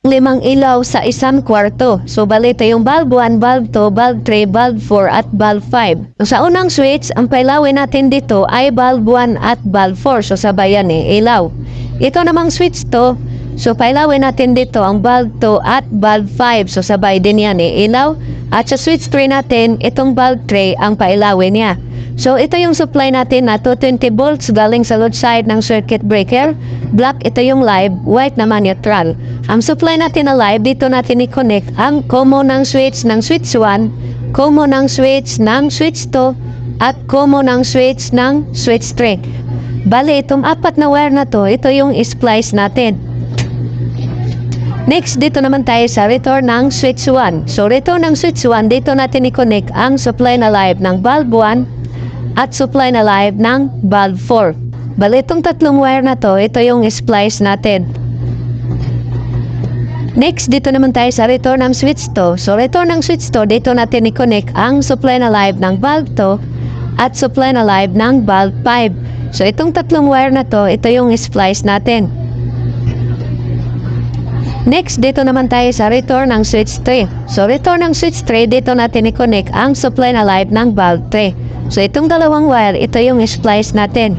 limang ilaw sa isang kwarto. So, bali ito yung bulb 1, bulb 2, bulb 3, bulb 4, at bulb 5. So, sa unang switch, ang pailawin natin dito ay bulb 1 at bulb 4. So, sabayan ilaw. Ito namang switch to, so pailawin natin dito ang bulb 2 at bulb 5. So, sabay din yan ilaw. At sa switch 3 natin, itong bulb 3 ang pailawin niya. So, ito yung supply natin na 220 volts galing sa load side ng circuit breaker. Black, ito yung live, white naman neutral. Ang supply natin na live, dito natin i-connect ang common ng switch 1, common ng switch 2, at common ng switch 3. Bali, itong apat na wire na to, ito yung splice natin. Next, dito naman tayo sa return ng switch 1. So, return ng switch 1, dito natin i-connect ang supply na live ng bulb 1 at supply na live ng bulb 4. Bali, itong tatlong wire na to, ito yung splice natin. Next, dito naman tayo sa return ng switch 2. So, return ng switch 2, dito natin i-connect ang supply na live ng bulb 2 at supply na live ng bulb 5. So, itong tatlong wire na to, ito yung splice natin. Next, dito naman tayo sa return ng switch 3. So, return ng switch 3, dito natin i-connect ang supply na live ng bulb 3. So, itong dalawang wire, ito yung splice natin.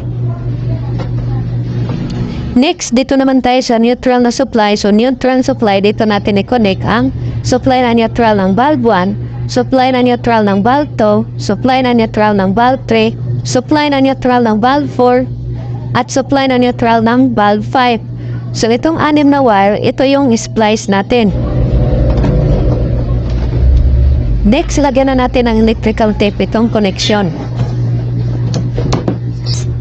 Next, dito naman tayo sa neutral na supply. So, neutral supply, dito natin i-connect ang supply na neutral ng bulb 1, supply na neutral ng bulb 2, supply na neutral ng bulb 3, supply na neutral ng bulb 4, at supply na neutral ng bulb 5. So, itong 6 na wire, ito yung splice natin. Next, lagyan na natin ng electrical tape itong connection.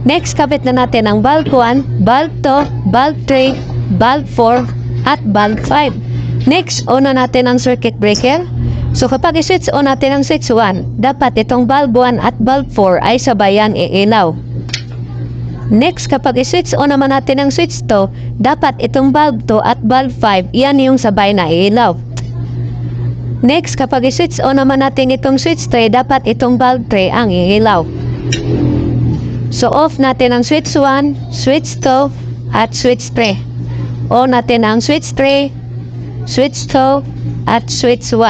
Next, kabit na natin ang bulb 1, bulb 2, bulb 3, bulb 4, at bulb 5. Next, on na natin ang circuit breaker. So, kapag i-switch on natin ang switch 1, dapat itong bulb 1 at bulb 4 ay sabayan iilaw. Next, kapag i-switch on naman natin ang switch 2, dapat itong bulb 2 at bulb 5, iyan yung sabay na iilaw. Next, kapag i-switch on naman natin itong switch 3, dapat itong bulb 3 ang iilaw. So, off natin ang switch 1, switch 2, at switch 3. On natin ang switch 3, switch 2, at switch 1.